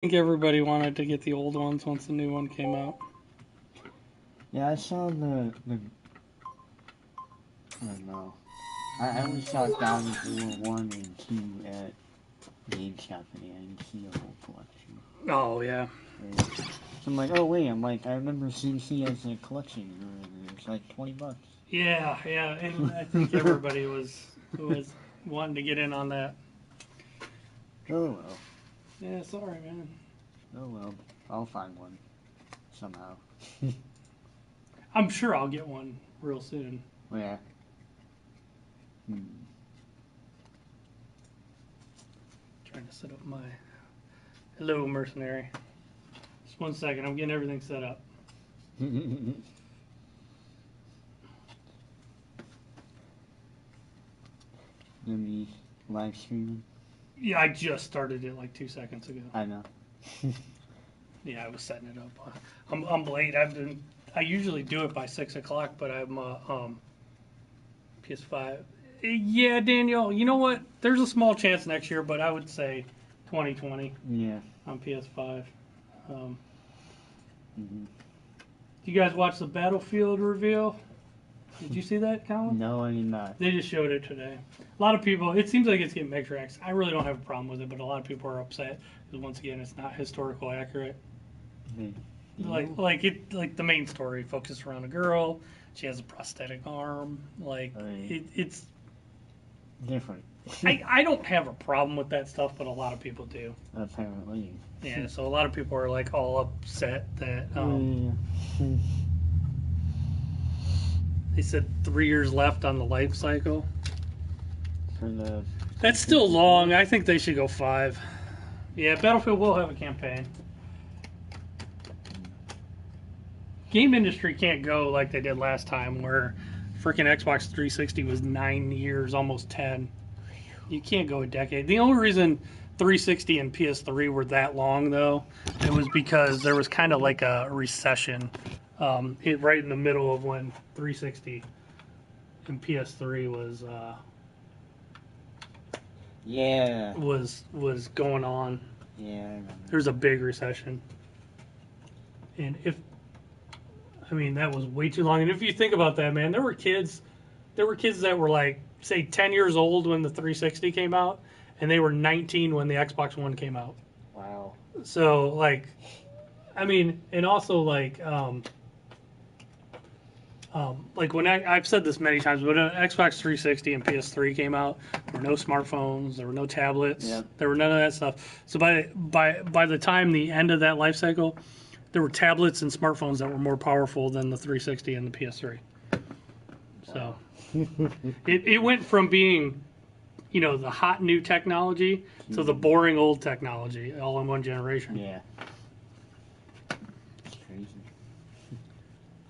think everybody wanted to get the old ones once the new one came out. Yeah, I saw the I don't know. I only saw Thousand War 1 and 2 at GameStop today. I didn't see a whole collection. Oh, yeah. And so I'm like, oh wait, I remember C&C as a collection. It's like $20. Yeah, and I think everybody was wanting to get in on that. Oh well. Yeah, sorry, man. Oh well. I'll find one. Somehow. I'm sure I'll get one real soon. Yeah. Trying to set up my... Hello, mercenary. Just 1 second, I'm getting everything set up. Maybe live streaming? Yeah, I just started it like 2 seconds ago. I know. Yeah, I was setting it up. I'm late. I usually do it by 6 o'clock, but I'm PS5. Yeah, Daniel. You know what? There's a small chance next year, but I would say 2020. Yeah. On PS5. You guys watch the Battlefield reveal? Did you see that, Colin? No, I did not. They just showed it today. A lot of people, it seems like it's getting mixed reactions. I really don't have a problem with it, but a lot of people are upset because once again, it's not historical accurate. Like the main story focused around a girl. She has a prosthetic arm. It's different. I don't have a problem with that stuff, but a lot of people do. Apparently. Yeah, so a lot of people are like all upset that they said 3 years left on the life cycle. That's still long. I think they should go 5. Yeah, Battlefield will have a campaign. Game industry can't go like they did last time, where freaking Xbox 360 was 9 years, almost 10. You can't go a decade. The only reason 360 and PS3 were that long, though, it was because there was kind of like a recession right in the middle of when 360 and PS3 was going on. Yeah, I remember. There's a big recession. And that was way too long. And if you think about that, man, there were kids that were like, say, 10 years old when the 360 came out, and they were 19 when the Xbox One came out. Wow. So, and also, when I've said this many times, but when Xbox 360 and PS3 came out, there were no smartphones, there were no tablets, There were none of that stuff. So by the time the end of that life cycle, there were tablets and smartphones that were more powerful than the 360 and the PS3. So it went from being, the hot new technology to the boring old technology all in one generation. Yeah. It's crazy.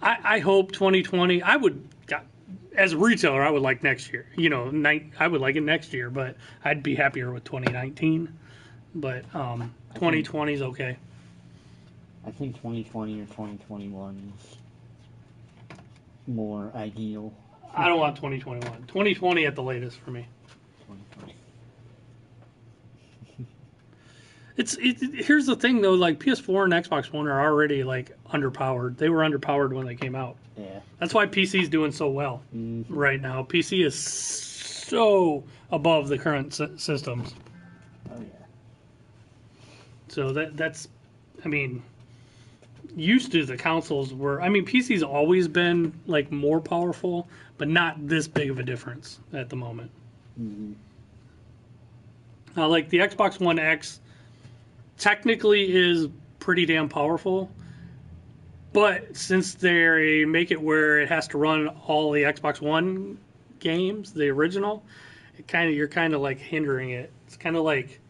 I hope 2020, as a retailer, I would like next year. I would like it next year, but I'd be happier with 2019. But 2020 is okay. I think 2020 or 2021 is more ideal. I don't want 2021. 2020 at the latest for me. 2020. Here's the thing though, like PS4 and Xbox One are already like underpowered. They were underpowered when they came out. Yeah. That's why PC's doing so well right now. PC is so above the current systems. Oh yeah. So that's used to the consoles were, PC's always been like more powerful, but not this big of a difference at the moment. Like the Xbox One X technically is pretty damn powerful, but since they make it where it has to run all the Xbox One games, the original, you're kind of like hindering it. It's kind of like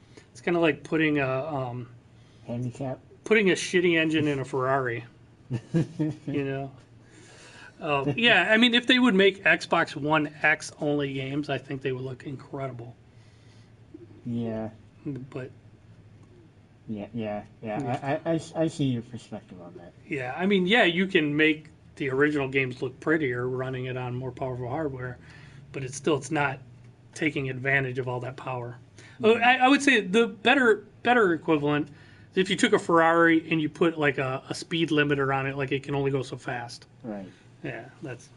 putting a handicap. Putting a shitty engine in a Ferrari. Yeah, if they would make Xbox One X only games, I think they would look incredible. Yeah. But yeah. I see your perspective on that. Yeah, you can make the original games look prettier running it on more powerful hardware, but it's not taking advantage of all that power. I would say the better equivalent If you took a Ferrari and you put like a speed limiter on it, like it can only go so fast. Right. Yeah, that's.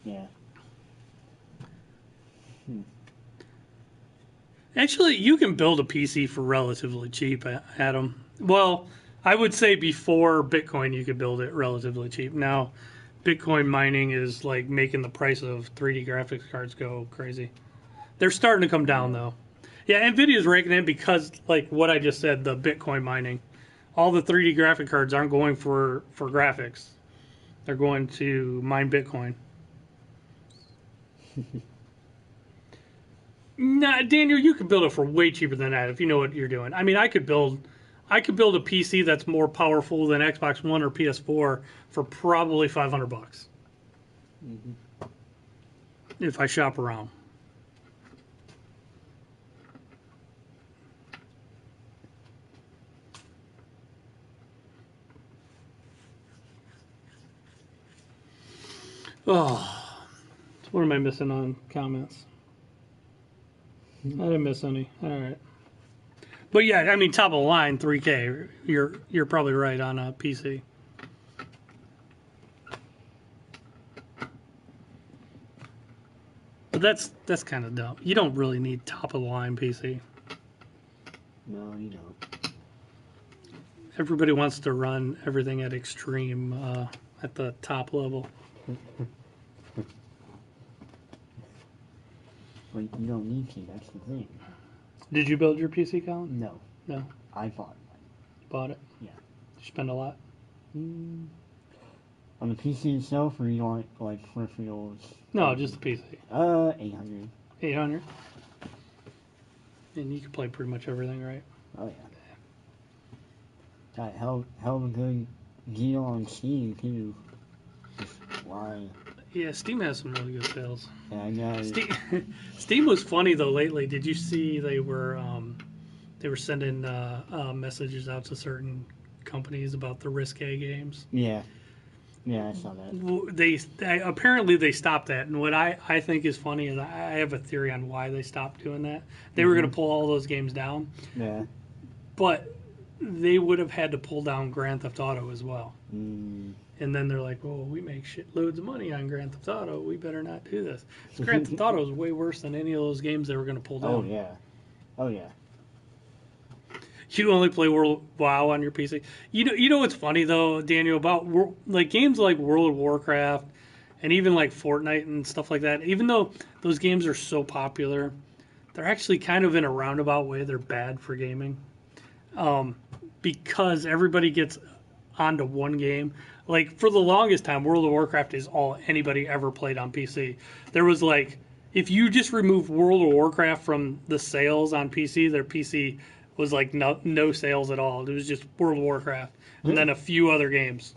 Yeah. Actually, you can build a PC for relatively cheap, Adam. Well, I would say before Bitcoin, you could build it relatively cheap. Now, Bitcoin mining is like making the price of 3D graphics cards go crazy. They're starting to come down though. Yeah, Nvidia's raking in because, like what I just said, the Bitcoin mining. All the 3D graphic cards aren't going for graphics. They're going to mine Bitcoin. Nah, Daniel, you could build it for way cheaper than that if you know what you're doing. I mean, I could build a PC that's more powerful than Xbox One or PS4 for probably $500 if I shop around. Oh, so what am I missing on comments? I didn't miss any. All right. But yeah, I mean, top of the line, 3K. You're probably right on a PC. But that's kind of dumb. You don't really need top of the line PC. No, you don't. Everybody wants to run everything at extreme at the top level. But you don't need to. That's the thing. Did you build your PC, Colin? No. No. I bought one. Bought it? Yeah. Did you spend a lot? On the PC itself, or you want like peripherals? No, just the PC. 800. 800. And you can play pretty much everything, right? Oh yeah. Got hell of a good deal on Steam too. Just why? Yeah, Steam has some really good sales. Yeah, I know. Steam was funny though lately. Did you see they were sending messages out to certain companies about the risque games? Yeah. Yeah, I saw that. They apparently they stopped that, and what I think is funny is I have a theory on why they stopped doing that. They were going to pull all those games down. Yeah. But they would have had to pull down Grand Theft Auto as well. And then they're like, "Well, we make loads of money on Grand Theft Auto. We better not do this." Grand Theft Auto is way worse than any of those games they were going to pull down. Oh yeah. Oh yeah. You only play WoW on your PC. You know what's funny though, Daniel, about like games like World of Warcraft and even like Fortnite and stuff like that. Even though those games are so popular, they're actually kind of in a roundabout way. They're bad for gaming because everybody gets onto one game. Like for the longest time, World of Warcraft is all anybody ever played on PC. There was like, if you just remove World of Warcraft from the sales on PC, their PC was like no sales at all. It was just World of Warcraft and then a few other games.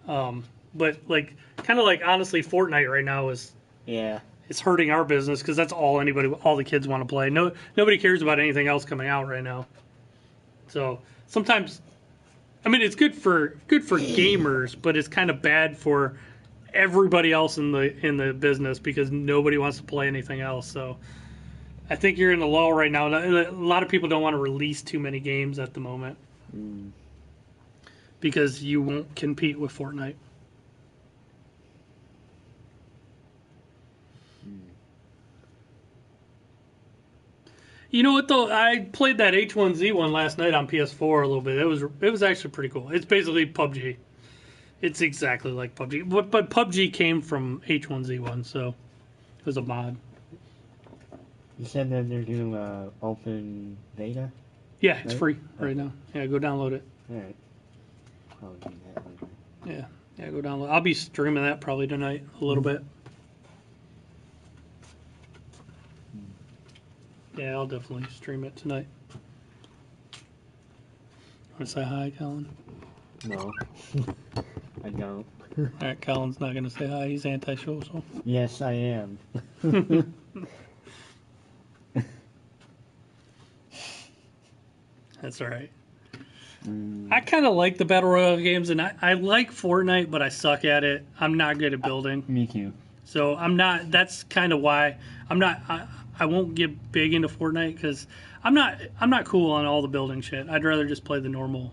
But like kind of like honestly, Fortnite right now is it's hurting our business because that's all the kids want to play. Nobody cares about anything else coming out right now. So sometimes, I mean, it's good for gamers, but it's kind of bad for everybody else in the business because nobody wants to play anything else. So I think you're in the lull right now. A lot of people don't want to release too many games at the moment because you won't compete with Fortnite. You know what though? I played that H1Z1 last night on PS4 a little bit. It was actually pretty cool. It's basically PUBG. It's exactly like PUBG, but PUBG came from H1Z1, so it was a mod. You said that they're doing open beta? Yeah, it's free right now. Yeah, go download it. Alright. I'll do that later. Yeah, go download. I'll be streaming that probably tonight a little bit. Yeah, I'll definitely stream it tonight. Want to say hi, Colin? No. I don't. All right, Colin's not going to say hi. He's antisocial. Yes, I am. That's all right. I kind of like the Battle Royale games, and I like Fortnite, but I suck at it. I'm not good at building. Me too. So I'm not. That's kind of why I'm not. I won't get big into Fortnite because I'm not cool on all the building shit. I'd rather just play the normal,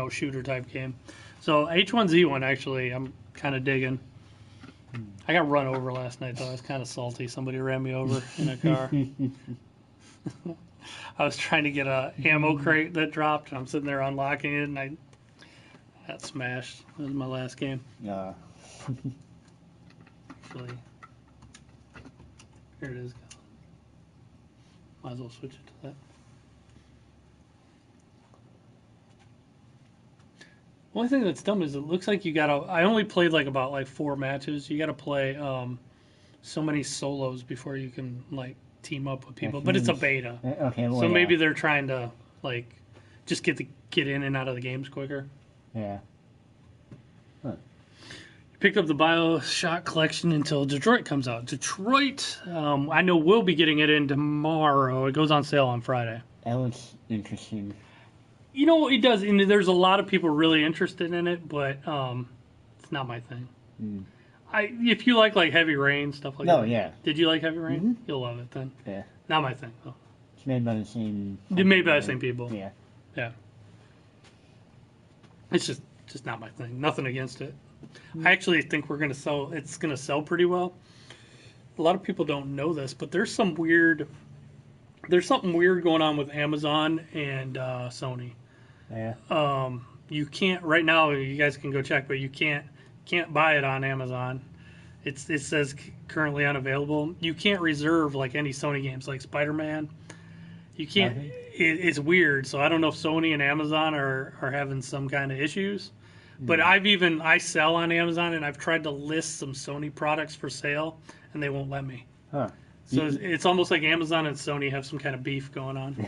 shooter type game. So H1Z1 actually, I'm kind of digging. I got run over last night though. I was kind of salty. Somebody ran me over in a car. I was trying to get a ammo crate that dropped, and I'm sitting there unlocking it, and I got smashed. That was my last game. Yeah. Actually, here it is. Might as well switch it to that. Only thing that's dumb is it looks like you gotta. I only played about 4 matches. You gotta play so many solos before you can team up with people. But it's a beta, okay. Well, so maybe they're trying to just get in and out of the games quicker. Yeah. Huh. You picked up the BioShock collection until Detroit comes out. Detroit, I know we'll be getting it in tomorrow. It goes on sale on Friday. That looks interesting. It does, and there's a lot of people really interested in it, but it's not my thing. If you like Heavy Rain, stuff like that. Oh, yeah. Did you like Heavy Rain? Mm-hmm. You'll love it then. Yeah. Not my thing, though. It's made by the same... Made by the same people. Yeah. Yeah. It's just not my thing. Nothing against it. I actually think it's gonna sell pretty well. A lot of people don't know this, but there's something weird going on with Amazon and Sony. Yeah. You can't right now. You guys can go check, but you can't buy it on Amazon. It says currently unavailable. You can't reserve any Sony games like Spider-Man. You can't. It's weird. So I don't know if Sony and Amazon are having some kind of issues. But I sell on Amazon, and I've tried to list some Sony products for sale, and they won't let me. Huh. So it's almost like Amazon and Sony have some kind of beef going on.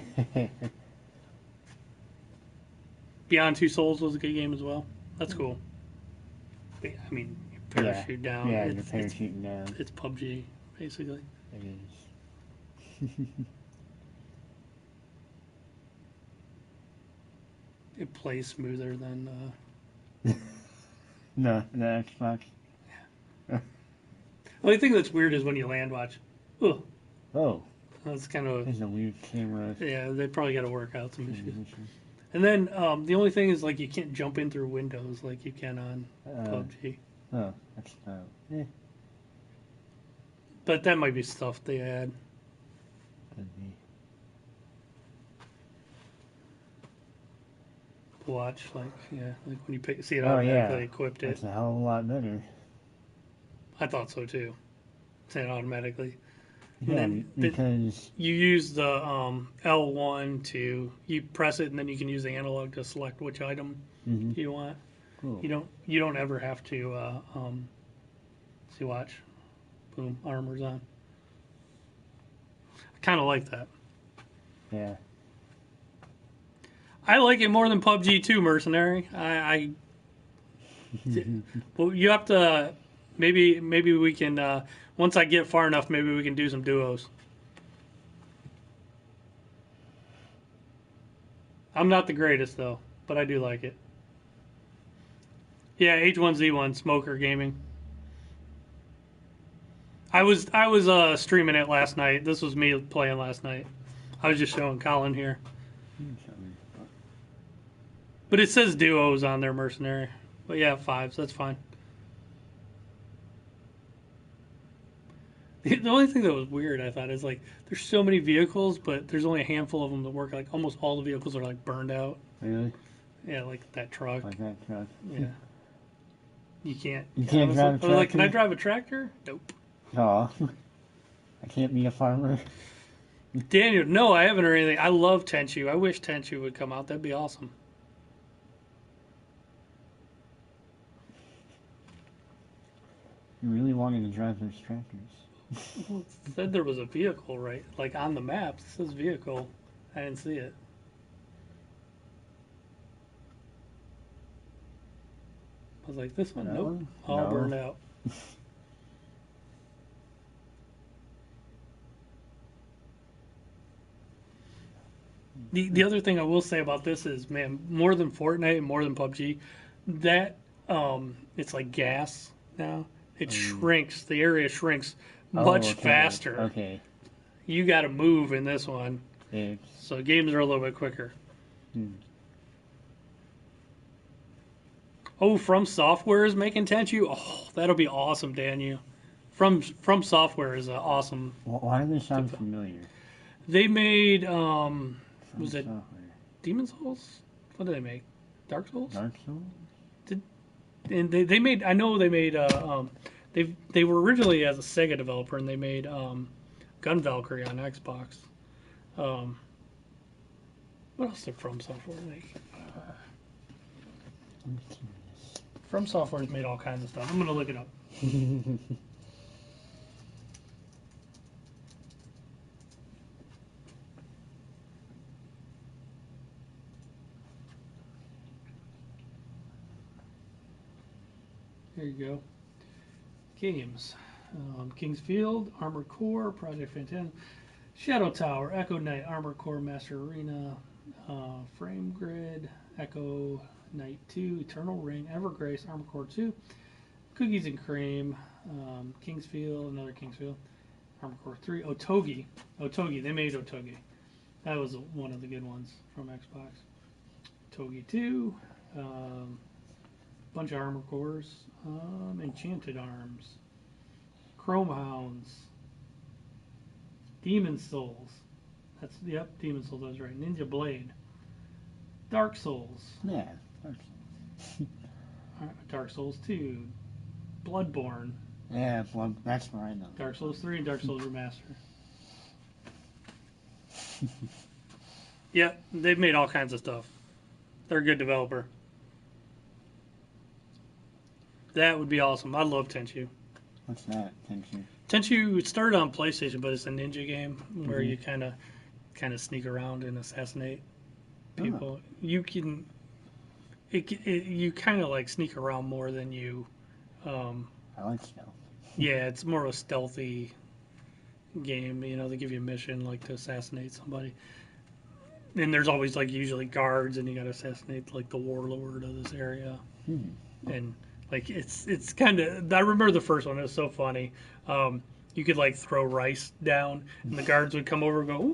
Beyond Two Souls was a good game as well. That's cool. I mean, you parachute down. Yeah, you're parachuting down. It's PUBG, basically. It is. It plays smoother than... No, the Xbox. Yeah. The only thing that's weird is when you land watch. Ugh. Oh. That's kind of... There's a weird camera. Yeah, they probably got to work out some issues. And then the only thing is you can't jump in through windows like you can on PUBG. Oh, that's But that might be stuff they add. Could be. Watch, when you see it automatically equipped it. That's a hell of a lot better. I thought so too. Saying automatically. Yeah, because you use the L1 you press it, and then you can use the analog to select which item you want. Cool. You don't ever have to see. Watch, boom, armor's on. I kind of like that. Yeah. I like it more than PUBG 2, Mercenary. Well, you have to. Maybe we can. Once I get far enough, maybe we can do some duos. I'm not the greatest though, but I do like it. Yeah, H1Z1 Smoker Gaming. I was streaming it last night. This was me playing last night. I was just showing Colin here. But it says duos on there, Mercenary. But yeah, 5, so that's fine. The only thing that was weird, I thought, is there's so many vehicles, but there's only a handful of them that work. Almost all the vehicles are burned out. Really? Yeah, like that truck. Like that truck. Yeah. You can't. You can't drive a tractor? Can I drive a tractor? Nope. Oh. I can't be a farmer. Daniel, no, I haven't heard anything. I love Tenchu. I wish Tenchu would come out. That'd be awesome. You really wanted to drive those tractors. Well, it said there was a vehicle, right? On the map, it says vehicle. I didn't see it. I was like, this one? That Nope. one? All No. burned out. The other thing I will say about this is, man, more than Fortnite and more than PUBG, that it's like gas now. It shrinks. The area shrinks much faster. Okay. You got to move in this one. So games are a little bit quicker. Oh, From Software is making Tenchu? Oh, that'll be awesome, Daniel. From Software is an awesome... Why do they sound familiar? They made, was it Software. Demon Souls? What did they make? Dark Souls? Dark Souls? And they made, I know they made, they were originally as a Sega developer, and they made Gun Valkyrie on Xbox. What else did From Software make? From Software has made all kinds of stuff. I'm going to look it up. There you go. Games. King's Field, Armored Core, Project Phantom, Shadow Tower, Echo Knight, Armored Core, Master Arena, Frame Grid, Echo Knight 2, Eternal Ring, Evergrace, Armored Core 2, Cookies and Cream, King's Field, another King's Field, Armored Core 3, Otogi. They made Otogi. That was one of the good ones from Xbox. Otogi 2, bunch of Armored Cores, Enchanted Arms, Chrome Hounds, Demon Souls. Yep, Demon Souls, I was right. Ninja Blade. Dark Souls. Yeah, Dark Souls 2. Bloodborne. Yeah, that's what I know. Dark Souls 3 and Dark Souls Remaster. Yep, they've made all kinds of stuff. They're a good developer. That would be awesome. I love Tenchu. What's that, Tenchu? Tenchu, it started on PlayStation, but it's a ninja game where you kind of sneak around and assassinate people. You can, you kind of like sneak around more than you. I like stealth. Yeah, it's more of a stealthy game. You know, they give you a mission like to assassinate somebody, and there's always like usually guards, and you got to assassinate like the warlord of this area, and. Like it's kind of. I remember the first one. It was so funny. You could like throw rice down, and the guards would come over and go,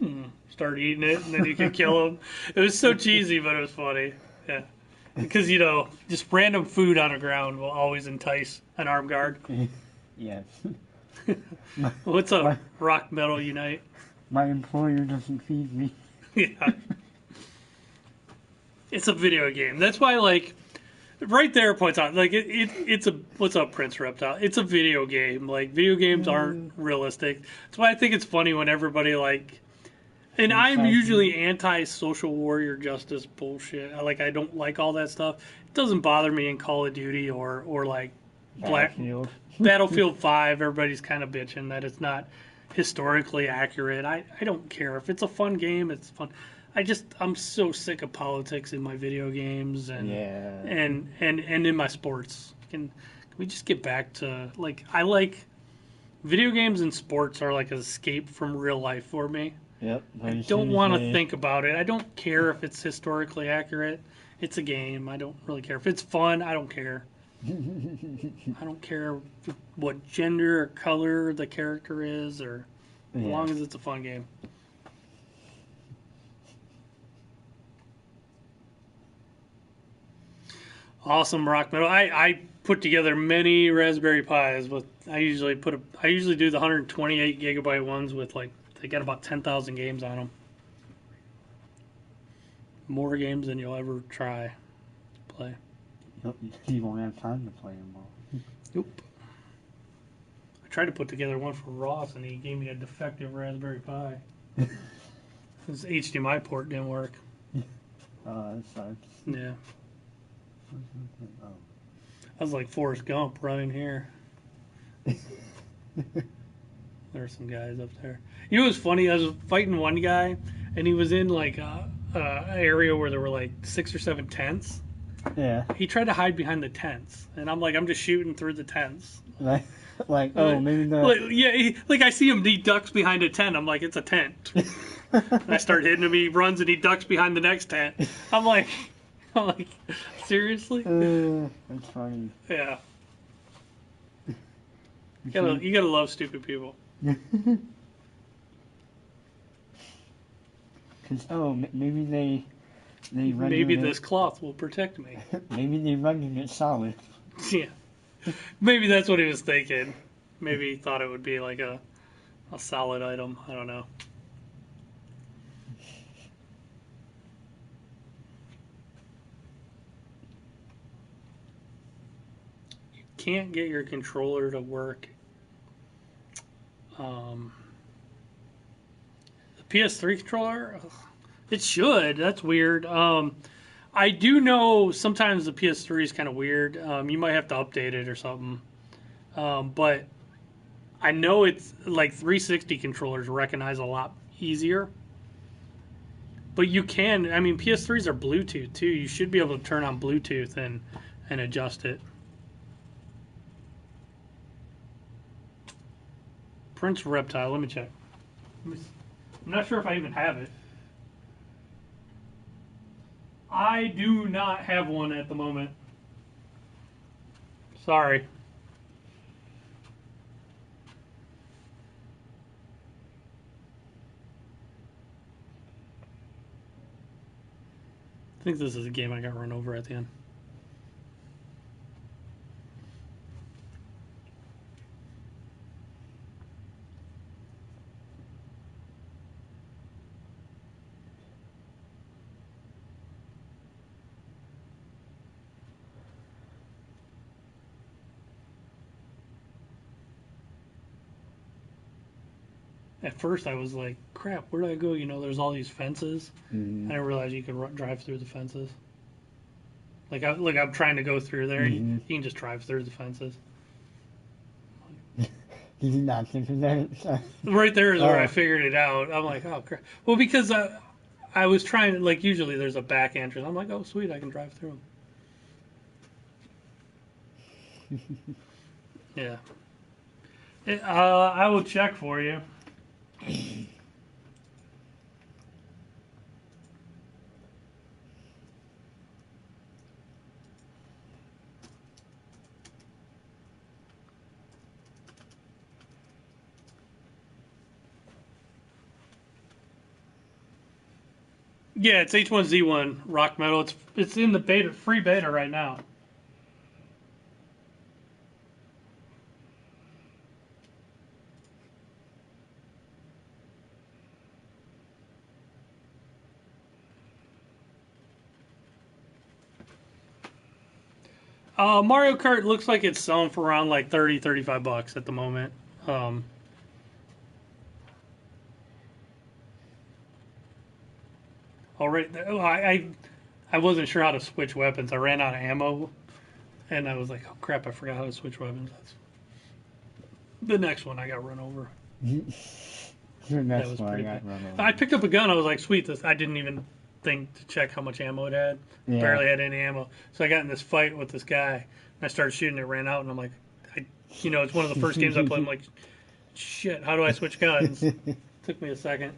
start eating it, and then you could kill them. It was so cheesy, but it was funny. Yeah, because just random food on the ground will always entice an armed guard. Yes. What's up, Rock Metal Unite? My employer doesn't feed me. Yeah. It's a video game. That's why like. Right there points out, like, it's a, what's up, Prince Reptile? It's a video game. Like, video games aren't realistic. That's why I think it's funny when everybody, like, and I'm usually anti-social warrior justice bullshit. I don't like all that stuff. It doesn't bother me in Call of Duty or like, Battlefield 5. Everybody's kind of bitching that it's not historically accurate. I don't care. If it's a fun game, it's fun. I'm so sick of politics in my video games and in my sports. Can we just get back to I like video games and sports are like an escape from real life for me. Yep. I don't want to think about it. I don't care if it's historically accurate. It's a game. I don't really care. If it's fun, I don't care. I don't care what gender or color the character is, or as long as it's a fun game. Awesome rock metal. I put together many Raspberry Pis with. I usually do the 128 gigabyte ones with they got about 10,000 games on them. More games than you'll ever try to play. Nope, you won't have time to play them all. Nope. I tried to put together one for Ross, and he gave me a defective Raspberry Pi. His HDMI port didn't work. That sucks. Yeah. I was like Forrest Gump running here. There's some guys up there. You know what's funny? I was fighting one guy, and he was in an area where there were 6 or 7 tents. Yeah. He tried to hide behind the tents, and I'm just shooting through the tents. Maybe not. I see him. He ducks behind a tent. I'm like, it's a tent. And I start hitting him. He runs and he ducks behind the next tent. I'm like, seriously? That's funny. Yeah. You gotta love stupid people. Maybe they Maybe this cloth will protect me. Maybe they rendered it solid. Yeah. Maybe that's what he was thinking. Maybe he thought it would be like a solid item. I don't know. You can't get your controller to work. The PS3 controller? It should. That's weird. I do know sometimes the PS3 is kind of weird. You might have to update it or something. But I know it's like 360 controllers recognize a lot easier. But you can, I mean, PS3s are Bluetooth too. You should be able to turn on Bluetooth and adjust it. Prince Reptile, let me check. I'm not sure if I even have it. I do not have one at the moment. Sorry. I think this is a game I got run over at the end. At first, I was like, crap, where do I go? You know, there's all these fences. I didn't realize you could drive through the fences. Like, I'm trying to go through there. You can just drive through the fences. Did you not think of that? Right there is where I figured it out. I'm like, oh, crap. Well, because I was trying, like, usually there's a back entrance. I'm like, oh, sweet, I can drive through them. Yeah. I will check for you. Yeah, it's H1Z1 Rock Metal. It's in the beta, free beta right now. Mario Kart looks like it's selling for around like $30-35 at the moment. Already, I wasn't sure how to switch weapons. I ran out of ammo, and I was like, oh crap, I forgot how to switch weapons. That's the next one I got run over. That was pretty bad. I picked up a gun. I was like, sweet. I didn't even think to check how much ammo it had. Yeah. Barely had any ammo. So I got in this fight with this guy, and I started shooting. It ran out, and I'm like, it's one of the first games I played. I'm like, shit, how do I switch guns? Took me a second.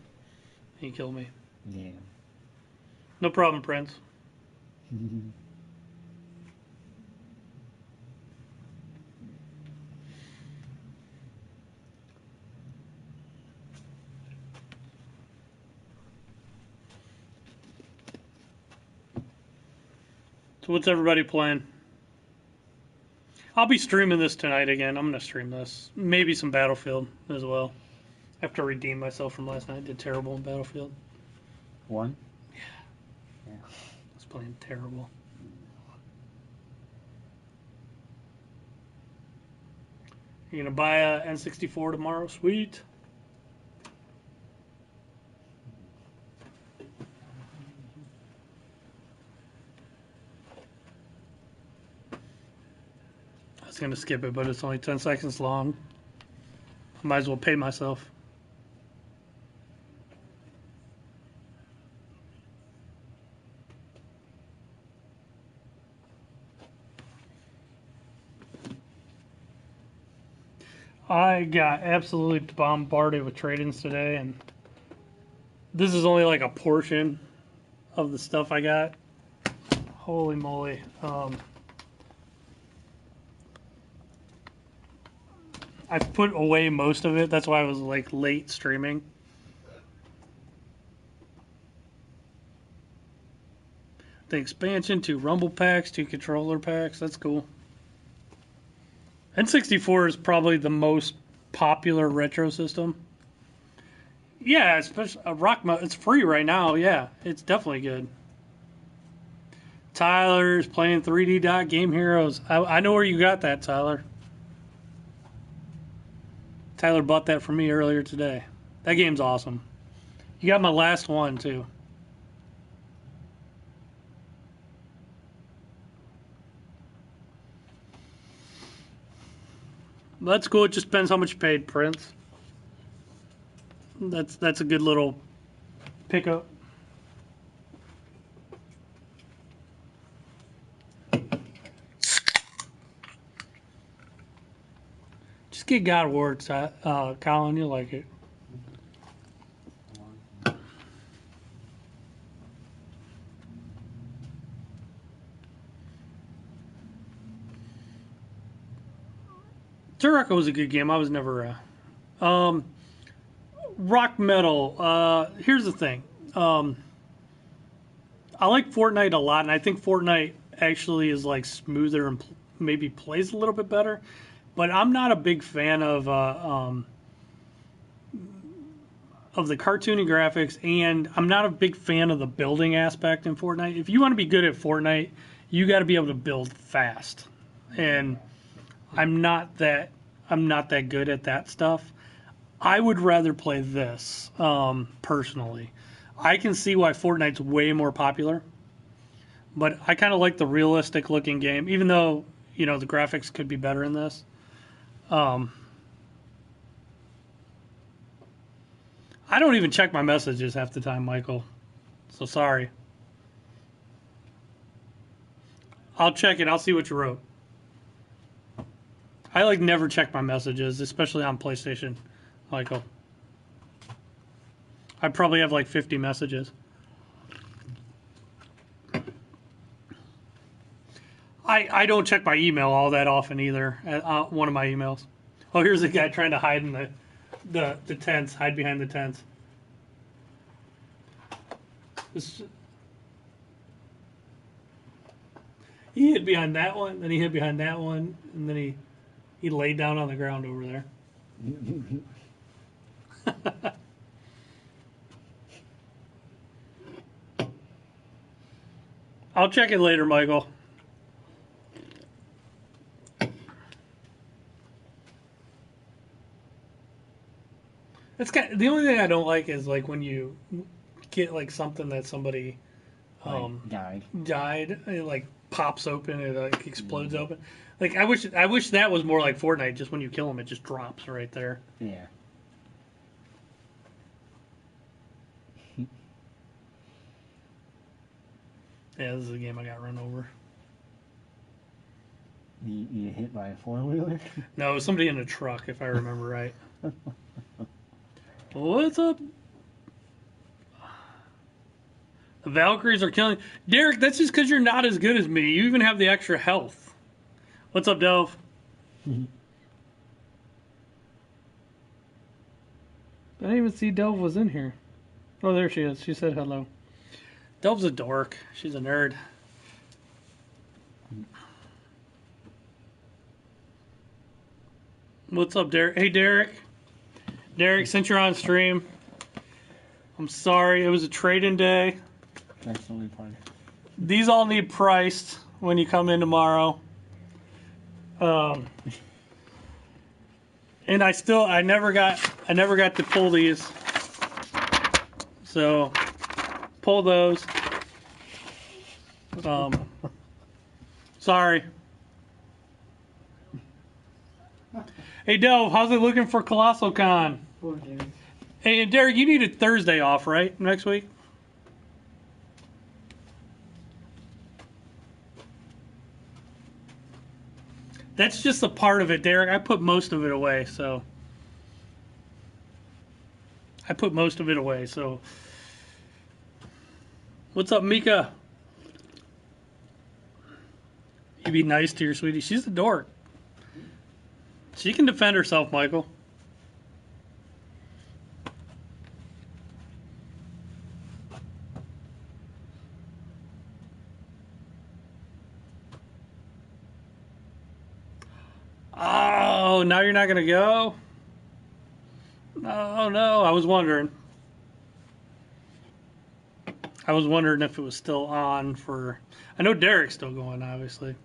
He killed me. Yeah. No problem, Prince. So what's everybody playing? I'll be streaming this tonight again. I'm going to stream this. Maybe some Battlefield as well. I have to redeem myself from last night. I did terrible in Battlefield. One? Yeah. I was playing terrible. You're going to buy a N64 tomorrow? Sweet. I was going to skip it, but it's only 10 seconds long. I might as well pay myself. I got absolutely bombarded with trade-ins today, and this is only like a portion of the stuff I got. Holy moly. I've put away most of it. That's why I was like late streaming. The expansion, 2 Rumble packs, 2 controller packs. That's cool. N64 is probably the most popular retro system. Yeah, especially it's free right now. Yeah, it's definitely good. Tyler's playing 3D Dot Game Heroes. I know where you got that, Tyler. Tyler bought that for me earlier today. That game's awesome. You got my last one, too. That's cool. It just depends how much you paid, Prince. That's a good little pickup. Just get God of War, Colin. You'll like it. Turok was a good game. I was never rock metal. Here's the thing. I like Fortnite a lot, and I think Fortnite actually is like smoother and maybe plays a little bit better. But I'm not a big fan of the cartoony graphics, and I'm not a big fan of the building aspect in Fortnite. If you want to be good at Fortnite, you got to be able to build fast, and I'm not that good at that stuff. I would rather play this personally. I can see why Fortnite's way more popular, but I kind of like the realistic looking game, even though the graphics could be better in this. I don't even check my messages half the time, Michael. So sorry. I'll check it. I'll see what you wrote. I never check my messages, especially on PlayStation, Michael. I probably have 50 messages. I don't check my email all that often either. One of my emails. Oh, here's a guy trying to hide in the tents, hide behind the tents. He hid behind that one, then he hid behind that one, and then he laid down on the ground over there. I'll check it later, Michael. The only thing I don't like is when you get something that somebody died. It pops open, it explodes open. I wish that was more like Fortnite. Just when you kill them, it just drops right there. Yeah. Yeah, this is a game I got run over. You hit by a 4-wheeler? No, it was somebody in a truck, if I remember right. What's up? The Valkyries are killing. Derek, that's just because you're not as good as me. You even have the extra health. What's up, Delve? I didn't even see Delve was in here. Oh, there she is. She said hello. Delve's a dork. She's a nerd. What's up, Derek? Hey, Derek. Derek, since you're on stream, I'm sorry. It was a trade-in day. That's totally fine. These all need priced when you come in tomorrow. And I never got to pull these. So pull those. Sorry. Hey, Dove, how's it looking for Colossal Con? Hey, and Derek, you need a Thursday off, right? Next week? That's just a part of it, Derek. I put most of it away, so. What's up, Mika? You be nice to your sweetie. She's a dork. She can defend herself, Michael. Oh, now you're not going to go? Oh, no. I was wondering. I was wondering if it was still on for... I know Derek's still going, obviously.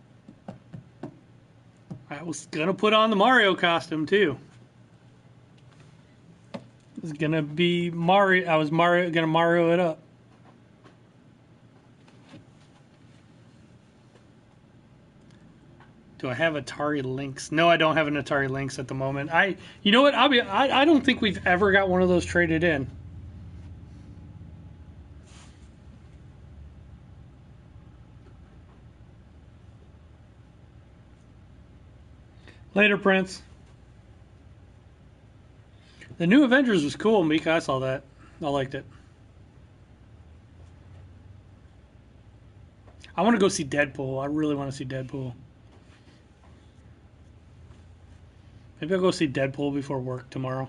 I was going to put on the Mario costume, too. It was going to be Mario. I was going to Mario it up. Do I have Atari Lynx? No, I don't have an Atari Lynx at the moment. You know what? I don't think we've ever got one of those traded in. Later, Prince. The new Avengers was cool, Mika. I saw that. I liked it. I want to go see Deadpool. I really want to see Deadpool. Maybe I'll go see Deadpool before work tomorrow.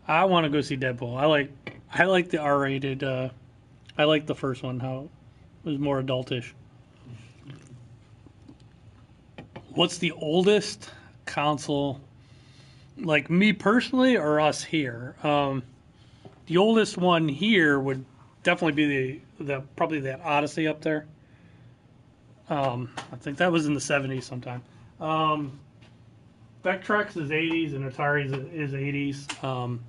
I want to go see Deadpool. I like the R-rated. I like the first one, how it was more adultish. What's the oldest console? Like me personally, or us here? The oldest one here would definitely be the probably that Odyssey up there. I think that was in the 70s sometime. Vectrex is 80s and Atari is 80s.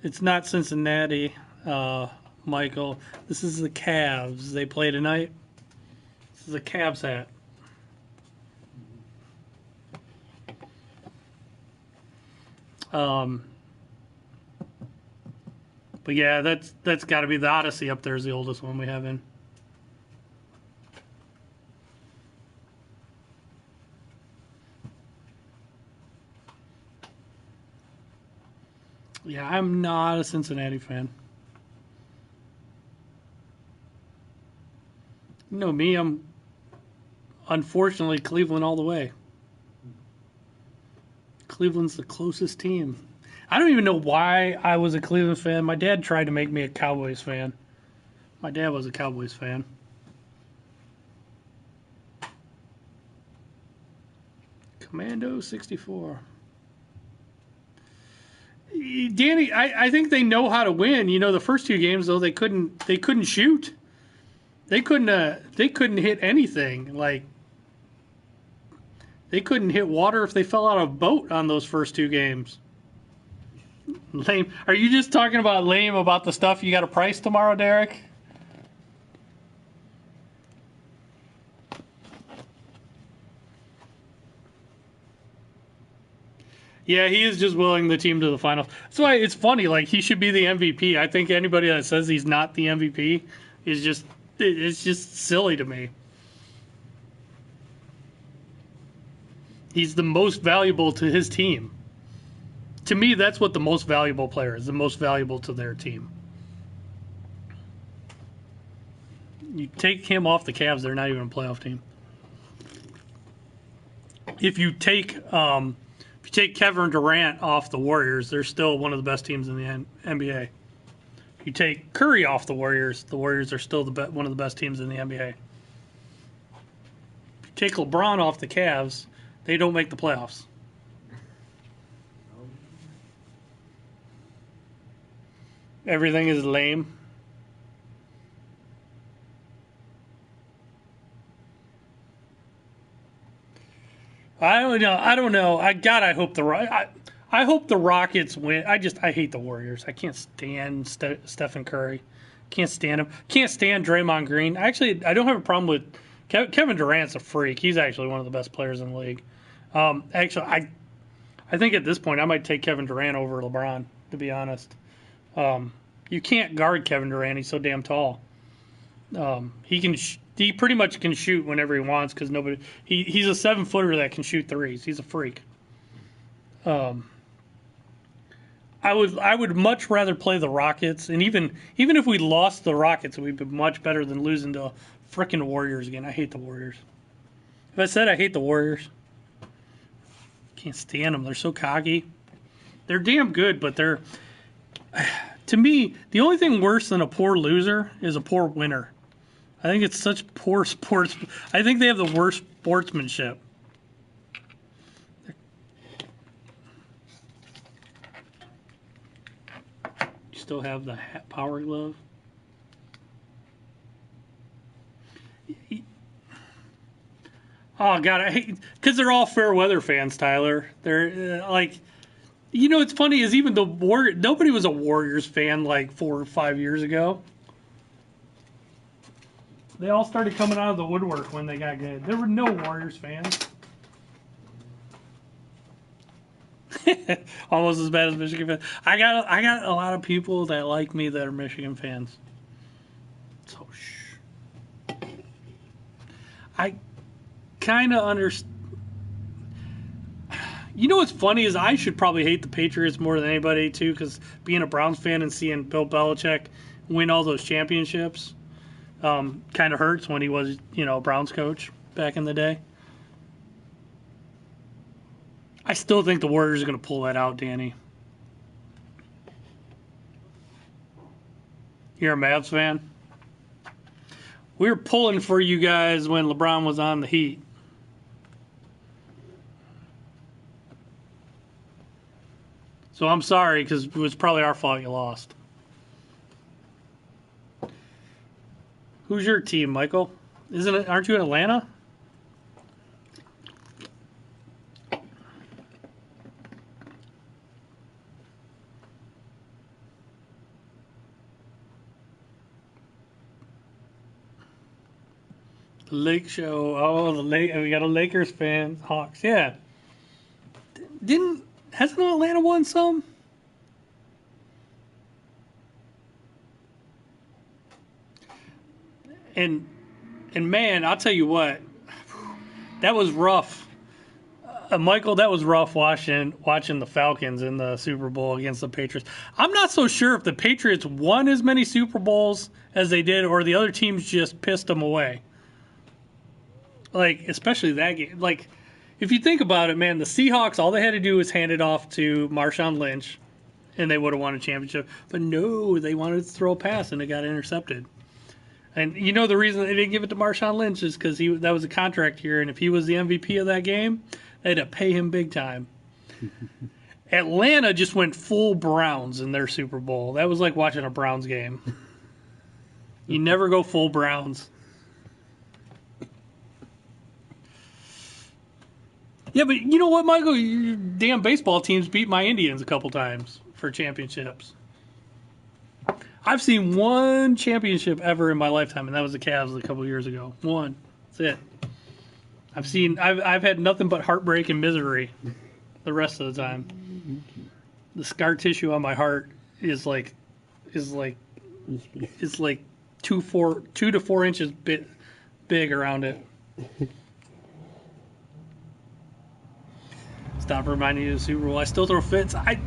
It's not Cincinnati, Michael. This is the Cavs. They play tonight. This is a Cavs hat. But yeah, that's got to be the Odyssey up there is the oldest one we have in. Yeah, I'm not a Cincinnati fan. You know me, I'm unfortunately Cleveland all the way. Cleveland's the closest team. I don't even know why I was a Cleveland fan. My dad tried to make me a Cowboys fan. My dad was a Cowboys fan. Commando 64. Danny, I think they know how to win. You know, the first two games though they couldn't shoot. They couldn't hit anything. Like they couldn't hit water if they fell out of a boat on those first two games. Lame. Are you just talking about lame about the stuff you got to price tomorrow, Derek? Yeah, he is just willing the team to the finals. That's why it's funny. Like he should be the MVP. I think anybody that says he's not the MVP is it's just silly to me. He's the most valuable to his team. To me, that's what the most valuable player is. The most valuable to their team. You take him off the Cavs, they're not even a playoff team. If you take Kevin Durant off the Warriors, they're still one of the best teams in the NBA. If you take Curry off the Warriors are still one of the best teams in the NBA. If you take LeBron off the Cavs, they don't make the playoffs. Everything is lame. I don't know. I hope I hope the Rockets win. I hate the Warriors. I can't stand Stephen Curry. Can't stand him. Can't stand Draymond Green. Actually, I don't have a problem with Kevin Durant's a freak. He's actually one of the best players in the league. Actually, I think at this point I might take Kevin Durant over LeBron, to be honest. you can't guard Kevin Durant. He's so damn tall. He pretty much can shoot whenever he wants because he's a 7-footer that can shoot threes. He's a freak. I would much rather play the Rockets, and even if we lost the Rockets, we'd be much better than losing to frickin' Warriors again. I hate the Warriors. If I said I hate the Warriors, can't stand them. They're so cocky. They're damn good, but they're, to me, the only thing worse than a poor loser is a poor winner. I think it's such poor sports. I think they have the worst sportsmanship. You still have the power glove? Oh, God, I hate, because they're all fair weather fans, Tyler. They're like, you know, what's funny is even nobody was a Warriors fan like 4 or 5 years ago. They all started coming out of the woodwork when they got good. There were no Warriors fans. Almost as bad as Michigan fans. I got a lot of people that like me that are Michigan fans. So shh. I kind of understand. You know what's funny is I should probably hate the Patriots more than anybody too, because being a Browns fan and seeing Bill Belichick win all those championships kind of hurts when he was, you know, Browns coach back in the day. I still think the Warriors are going to pull that out, Danny. You're a Mavs fan? We were pulling for you guys when LeBron was on the Heat. So I'm sorry, because it was probably our fault you lost. Who's your team, Michael? Aren't you in Atlanta? Lake Show. Oh, we got a Lakers fan. Hawks. Yeah. Hasn't Atlanta won some? And man, I'll tell you what, that was rough. Michael, that was rough watching the Falcons in the Super Bowl against the Patriots. I'm not so sure if the Patriots won as many Super Bowls as they did or the other teams just pissed them away. Like, especially that game. Like, if you think about it, man, the Seahawks, all they had to do was hand it off to Marshawn Lynch, and they would have won a championship. But no, they wanted to throw a pass, and it got intercepted. And you know the reason they didn't give it to Marshawn Lynch is because that was a contract year, and if he was the MVP of that game, they had to pay him big time. Atlanta just went full Browns in their Super Bowl. That was like watching a Browns game. You never go full Browns. Yeah, but you know what, Michael? Your damn baseball teams beat my Indians a couple times for championships. I've seen one championship ever in my lifetime, and that was the Cavs a couple years ago. One. That's it. I've had nothing but heartbreak and misery the rest of the time. The scar tissue on my heart is like 2 to 4 inches big around it. Stop reminding you of the Super Bowl. I still throw fits. I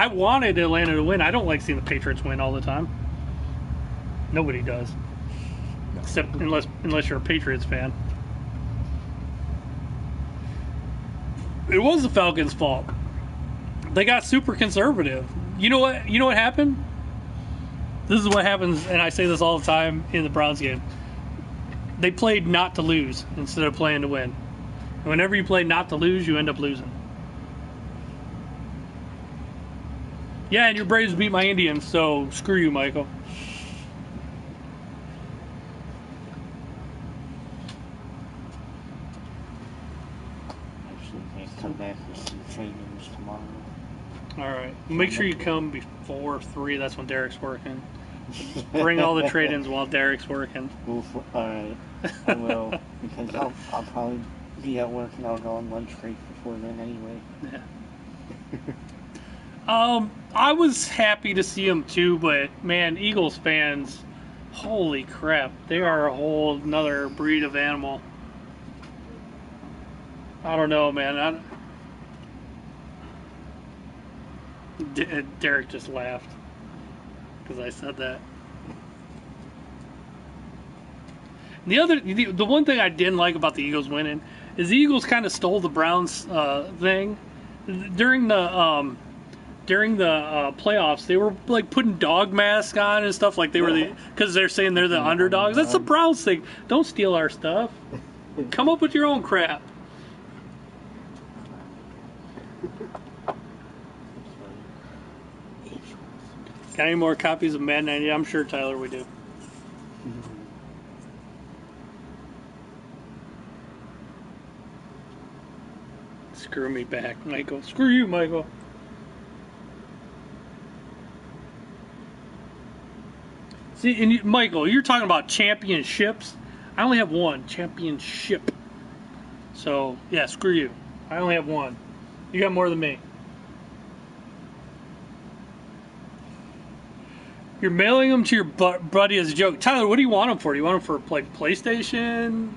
wanted Atlanta to win. I don't like seeing the Patriots win all the time. Nobody does. No. Except unless you're a Patriots fan. It was the Falcons' fault. They got super conservative. You know what happened? This is what happens, and I say this all the time in the Browns game. They played not to lose instead of playing to win. And whenever you play not to lose, you end up losing. Yeah, and your Braves beat my Indians, so screw you, Michael. Actually, they come back with some trainings tomorrow. All right. Make sure you come before 3. That's when Derek's working. Bring all the trade-ins while Derek's working. All right. I will, because I'll probably be at work and I'll go on lunch break before then anyway. Yeah. I was happy to see them too, but man, Eagles fans, holy crap, they are a whole another breed of animal. I don't know, man. Derek just laughed because I said that. The one thing I didn't like about the Eagles winning is the Eagles kind of stole the Browns thing during the playoffs. They were like putting dog masks on and stuff like they were because they're saying they're the underdogs. That's the Browns thing. Don't steal our stuff. Come up with your own crap. Got any more copies of Madden 90? I'm sure Tyler we do. Screw me back, Michael. Screw you, Michael. See, and Michael, you're talking about championships. I only have one championship. So, yeah, screw you. I only have one. You got more than me. You're mailing them to your buddy as a joke. Tyler, what do you want them for? Do you want them for like PlayStation?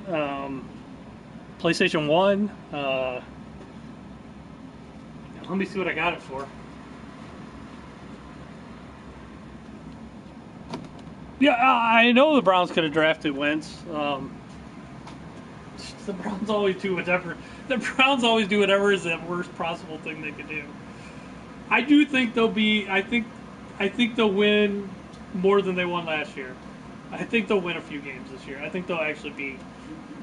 PlayStation 1? Let me see what I got it for. Yeah, I know the Browns could have drafted Wentz. The Browns always do whatever. The Browns always do whatever is the worst possible thing they could do. I do think they'll be. I think they'll win more than they won last year. I think they'll win a few games this year. I think they'll actually be.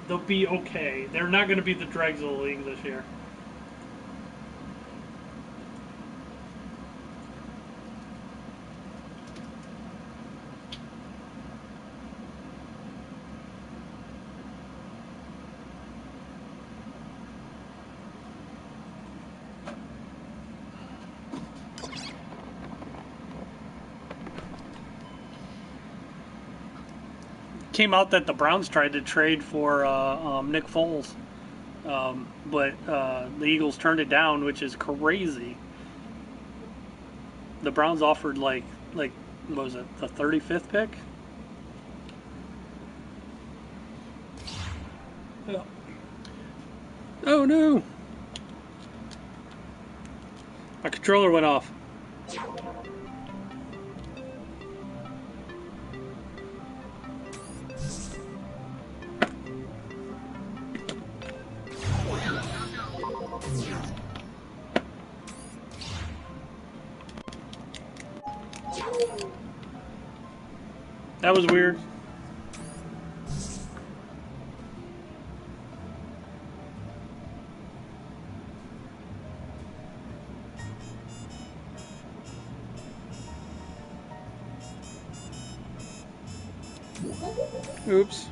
They'll be okay. They're not going to be the dregs of the league this year. Came out that the Browns tried to trade for Nick Foles, but the Eagles turned it down, which is crazy. The Browns offered like what was it, the 35th pick? Yeah. Oh no! My controller went off. That was weird. Oops.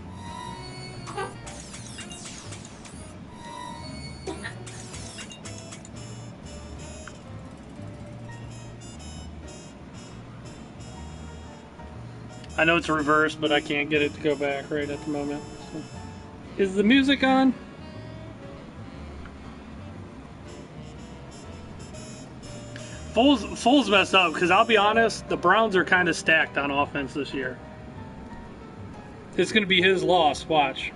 I know it's reversed, but I can't get it to go back right at the moment. So. Is the music on? Foles messed up because I'll be honest, the Browns are kind of stacked on offense this year. It's going to be his loss. Watch.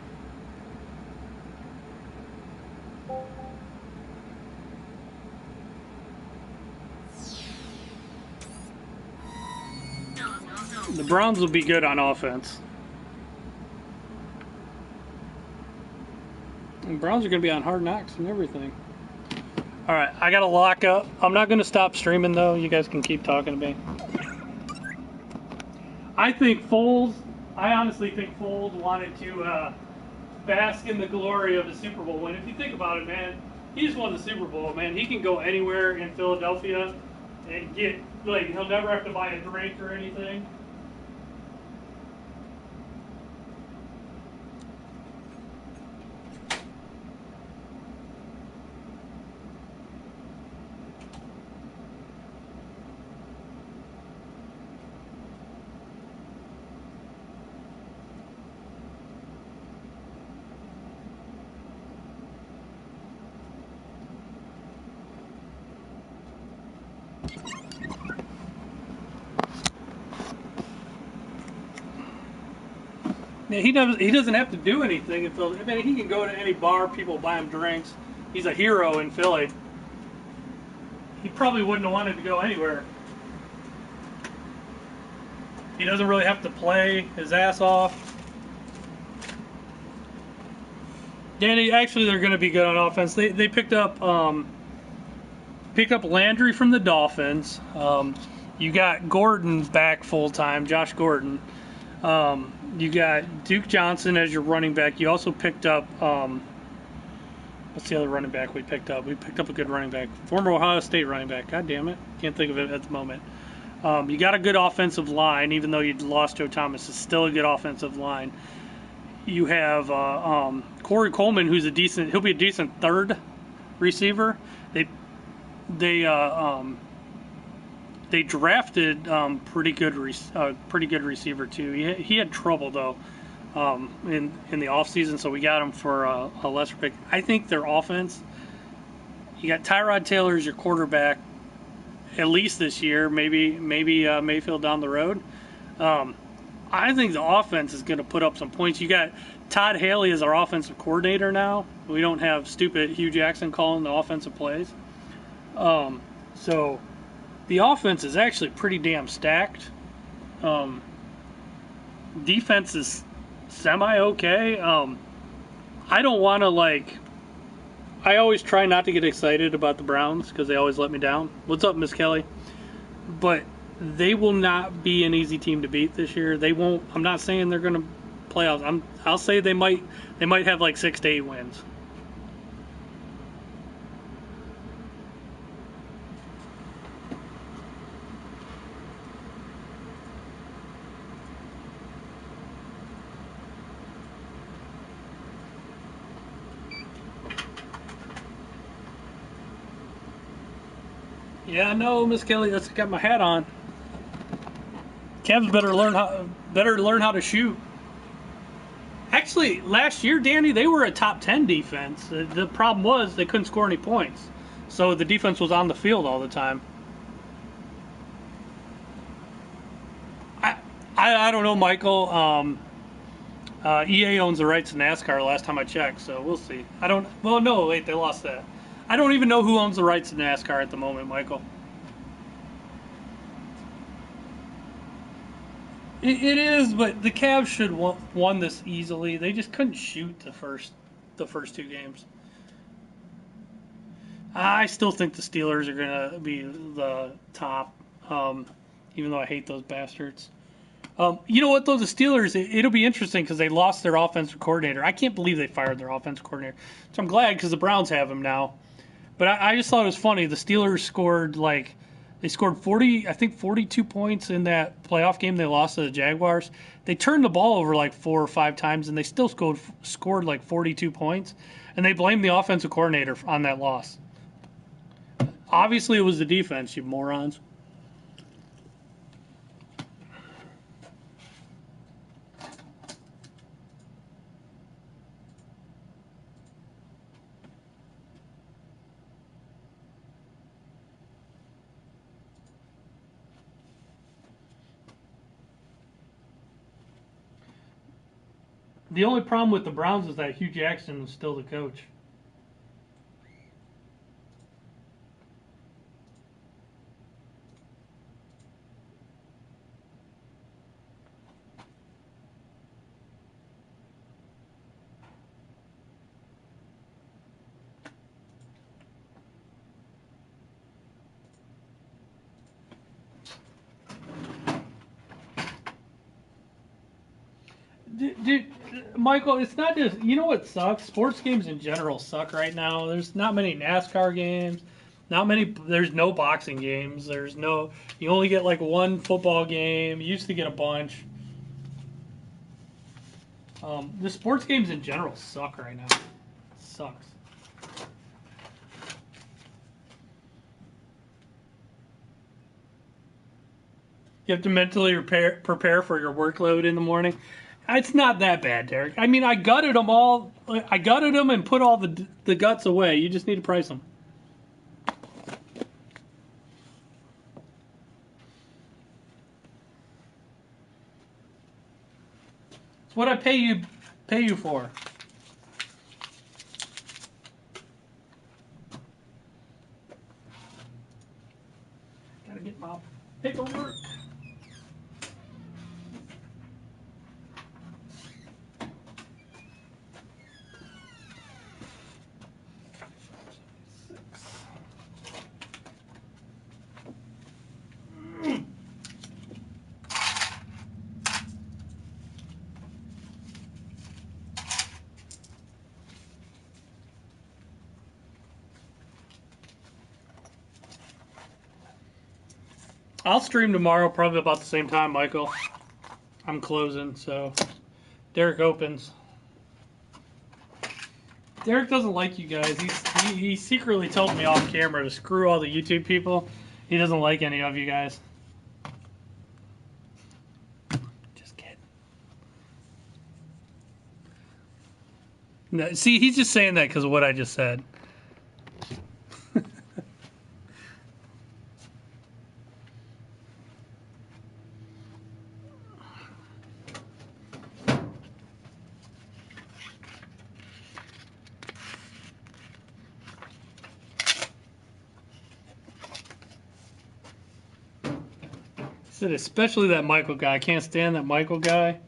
The Browns will be good on offense. The Browns are going to be on Hard Knocks and everything. All right, I got to lock up. I'm not going to stop streaming, though. You guys can keep talking to me. I honestly think Foles wanted to bask in the glory of a Super Bowl win. If you think about it, man, he just won the Super Bowl, man. He can go anywhere in Philadelphia and get, like, he'll never have to buy a drink or anything. Yeah, he doesn't have to do anything in Philly. I mean, he can go to any bar, people buy him drinks. He's a hero in Philly. He probably wouldn't have wanted to go anywhere. He doesn't really have to play his ass off. Danny, actually, they're going to be good on offense. They picked up Landry from the Dolphins. You got Gordon back full time, Josh Gordon. You got Duke Johnson as your running back. You also picked up what's the other running back we picked up? We picked up a good running back, former Ohio State running back. God damn it, can't think of it at the moment. You got a good offensive line, even though you lost Joe Thomas. It's still a good offensive line. You have Corey Coleman, who's he'll be a decent third receiver. They drafted pretty good receiver too. He had trouble though in the offseason, so we got him for a lesser pick. I think their offense. You got Tyrod Taylor as your quarterback, at least this year. Maybe Mayfield down the road. I think the offense is going to put up some points. You got Todd Haley as our offensive coordinator now. We don't have stupid Hugh Jackson calling the offensive plays. So the offense is actually pretty damn stacked. Defense is semi-okay. I don't want to I always try not to get excited about the Browns because they always let me down. What's up, Miss Kelly? But they will not be an easy team to beat this year. They won't. I'm not saying they're going to playoffs. I'll say they might have 6 to 8 wins. Yeah, I know, Miss Kelly. That's got my hat on. Cavs better learn how to shoot. Actually, last year, Danny, they were a top 10 defense. The problem was they couldn't score any points, so the defense was on the field all the time. I don't know, Michael. EA owns the rights to NASCAR. Last time I checked, so we'll see. I don't. Well, no, wait, they lost that. I don't even know who owns the rights to NASCAR at the moment, Michael. It is, but the Cavs should won this easily. They just couldn't shoot the first 2 games. I still think the Steelers are gonna be the top, even though I hate those bastards. You know what though, the Steelers, it'll be interesting because they lost their offensive coordinator. I can't believe they fired their offensive coordinator. So I'm glad because the Browns have him now. But I just thought it was funny. The Steelers scored they scored 42 points in that playoff game they lost to the Jaguars. They turned the ball over 4 or 5 times, and they still scored 42 points. And they blamed the offensive coordinator on that loss. Obviously, it was the defense, you morons. The only problem with the Browns is that Hugh Jackson is still the coach. Dude, Michael, it's not just, you know what sucks? Sports games in general suck right now. There's not many NASCAR games. There's no boxing games. You only get 1 football game. You used to get a bunch. The sports games in general suck right now. Sucks. You have to mentally prepare for your workload in the morning. It's not that bad, Derek. I mean, I gutted them all. I gutted them and put all the guts away. You just need to price them. It's what I pay you for. Gotta get my paperwork. I'll stream tomorrow, probably about the same time, Michael. I'm closing, so Derek opens. Derek doesn't like you guys. He secretly told me off camera to screw all the YouTube people. He doesn't like any of you guys. Just kidding. No, see, he's just saying that because of what I just said. Said especially that Michael guy. I can't stand that Michael guy.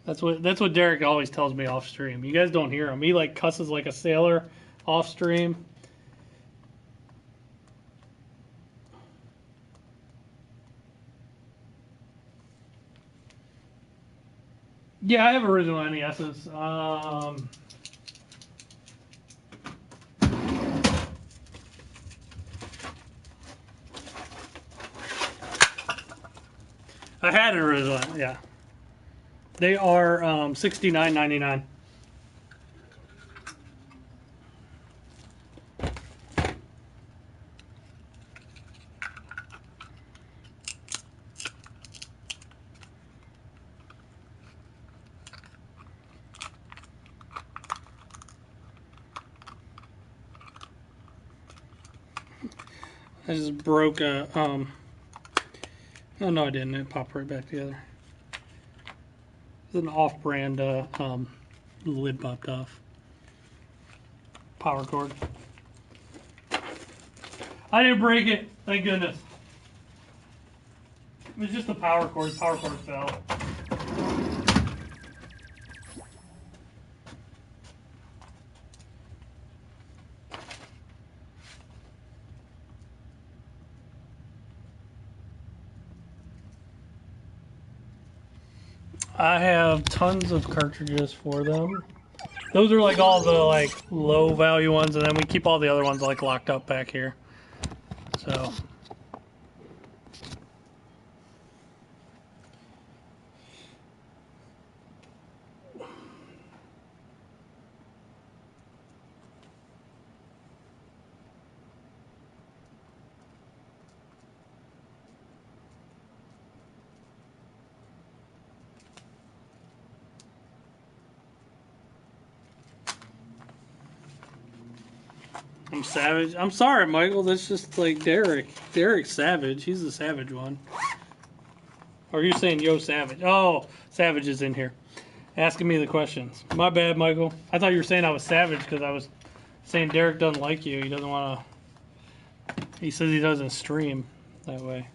That's what Derek always tells me off stream. You guys don't hear him. He like cusses like a sailor off stream. Yeah, I have original NESs. I had an original, yeah. They are $69.99. I just broke a oh no I didn't. It popped right back together. It's an off-brand lid popped off. Power cord. I didn't break it, thank goodness. It was just a power cord. Power cord fell. I have tons of cartridges for them. Those are like all the like low value ones, and then we keep all the other ones like locked up back here. So I'm savage. I'm sorry, Michael. That's just like Derek. Derek's savage. He's the savage one. Or are you saying yo savage? Oh, Savage is in here, asking me the questions. My bad, Michael. I thought you were saying I was savage because I was saying Derek doesn't like you. He doesn't want to. He says he doesn't stream that way.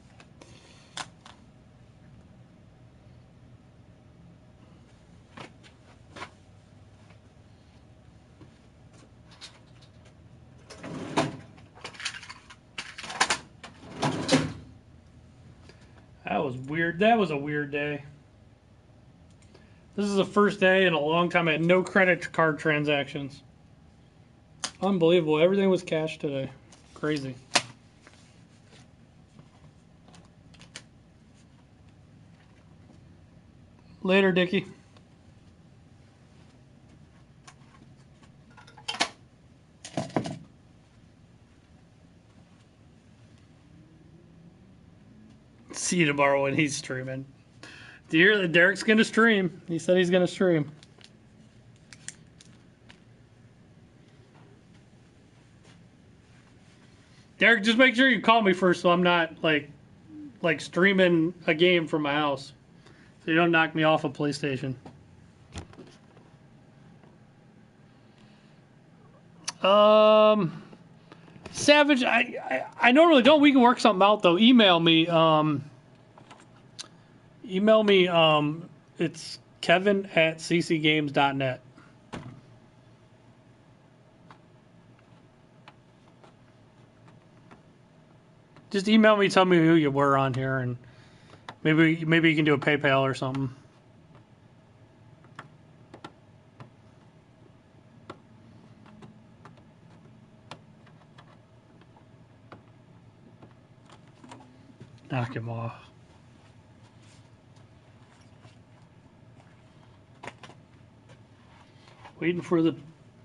That was weird. That was a weird day. This is the first day in a long time I had no credit card transactions. Unbelievable. Everything was cash today. Crazy. Later, Dickie. See you tomorrow when he's streaming. Do you hear that Derek's going to stream? He said he's going to stream. Derek, just make sure you call me first so I'm not, like, like streaming a game from my house. So you don't knock me off a PlayStation. Savage, I normally don't. We can work something out though. Email me. It's kevin@ccgames.net. Just email me, tell me who you were on here, and maybe you can do a PayPal or something. Knock him off. Waiting for the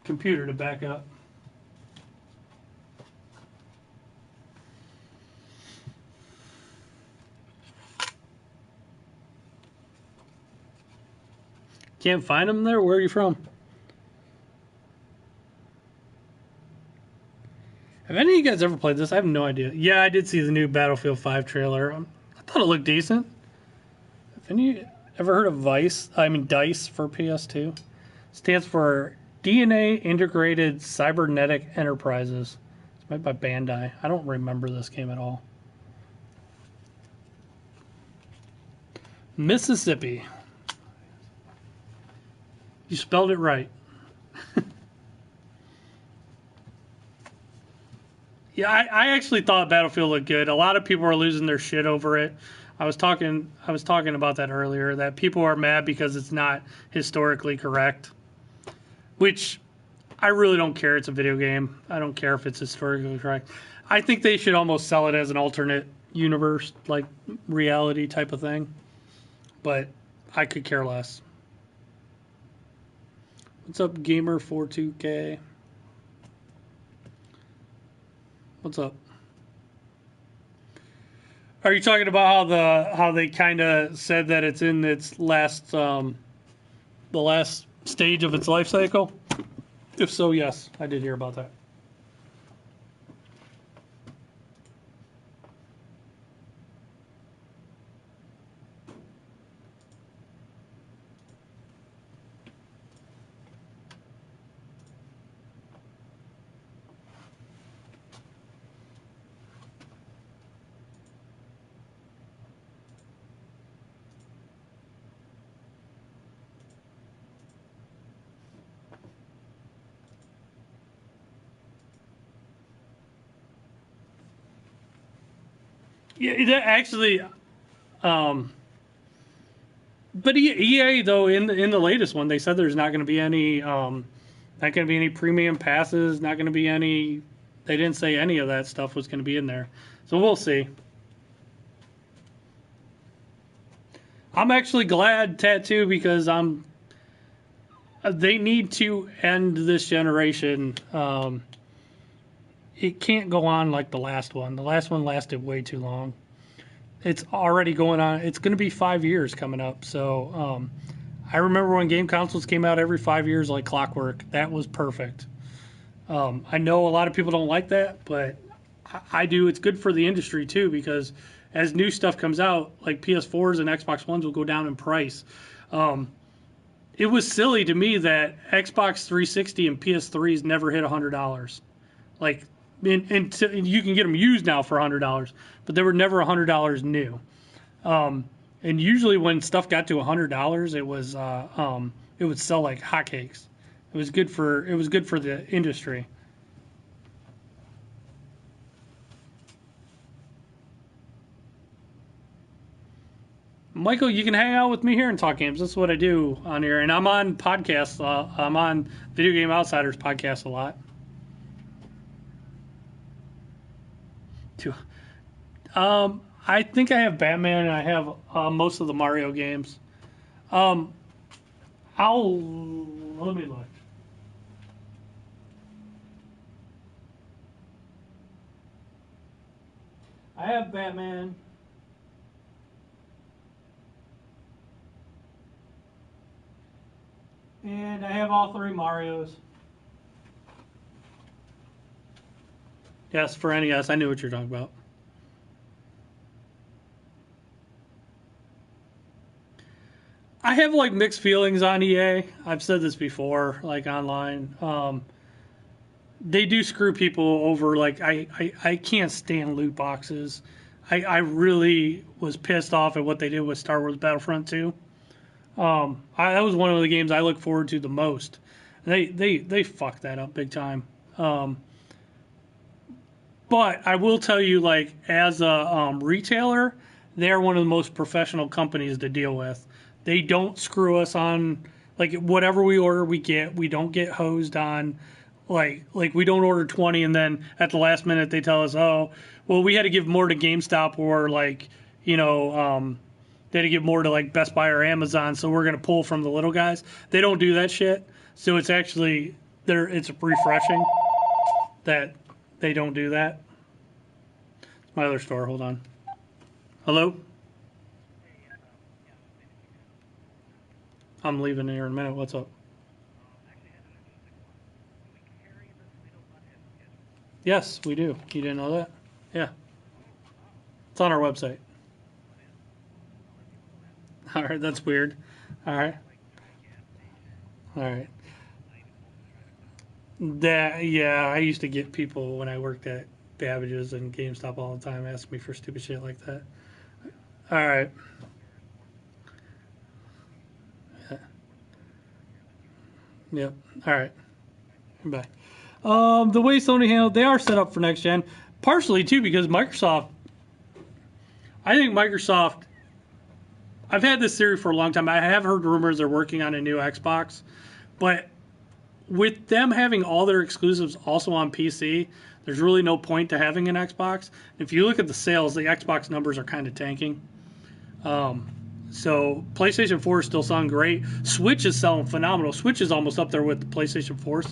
computer to back up. Can't find him there? Where are you from? Have any of you guys ever played this? I have no idea. Yeah, I did see the new Battlefield 5 trailer. I thought it looked decent. Have any of you ever heard of DICE for PS2? Stands for DNA Integrated Cybernetic Enterprises. It's made by Bandai. I don't remember this game at all. Mississippi. You spelled it right. Yeah, I actually thought Battlefield looked good. A lot of people are losing their shit over it. I was talking about that earlier, that people are mad because it's not historically correct. Which I really don't care. It's a video game. I don't care if it's historically correct. I think they should almost sell it as an alternate universe, like reality type of thing. But I could care less. What's up, Gamer42K? What's up? Are you talking about how they kind of said that it's in its last the last stage of its life cycle? If so, yes, I did hear about that. Yeah, that actually, but EA though in the latest one they said there's not going to be any premium passes, not going to be any. They didn't say any of that stuff was going to be in there, so we'll see. I'm actually glad, Tattoo, because they need to end this generation. It can't go on like the last one. The last one lasted way too long. It's already going on. It's going to be 5 years coming up. So I remember when game consoles came out every 5 years like clockwork. That was perfect. I know a lot of people don't like that, but I do. It's good for the industry too, because as new stuff comes out, like PS4s and Xbox Ones will go down in price. It was silly to me that Xbox 360 and PS3s never hit $100. Like, and you can get them used now for $100, but they were never $100 new. And usually when stuff got to $100, it would sell like hotcakes. It was good for the industry. Michael, you can hang out with me here and talk games. That's what I do on here, and I'm on podcasts. I'm on Video Game Outsiders podcast a lot. I think I have Batman and I have most of the Mario games. Let me look. I have Batman. And I have all 3 Marios. Yes, for NES. I knew what you're talking about. I have like mixed feelings on EA. I've said this before, like online. They do screw people over. Like I can't stand loot boxes. I really was pissed off at what they did with Star Wars Battlefront 2. That was one of the games I look forward to the most. They fucked that up big time. But I will tell you, like, as a retailer, they're one of the most professional companies to deal with. They don't screw us on, like, whatever we order, we get. We don't get hosed on. Like we don't order 20 and then at the last minute they tell us, oh, well, we had to give more to GameStop or, like, they had to give more to, like, Best Buy or Amazon, so we're going to pull from the little guys. They don't do that shit. So it's actually, it's refreshing that they don't do that. It's my other store. Hold on. Hello? I'm leaving here in a minute. What's up? Yes, we do. You didn't know that? Yeah. It's on our website. All right, that's weird. All right. All right. Yeah, I used to get people when I worked at Babbage's and GameStop all the time asking me for stupid shit like that. All right. Yeah. Yep. All right. Bye. The way Sony handled, they are set up for next gen, partially too because Microsoft. I think Microsoft. I've had this theory for a long time. I have heard rumors they're working on a new Xbox, but with them having all their exclusives also on PC, there's really no point to having an Xbox. If you look at the sales, the Xbox numbers are kind of tanking. So PlayStation 4 is still selling great. Switch is selling phenomenal. Switch is almost up there with the PlayStation 4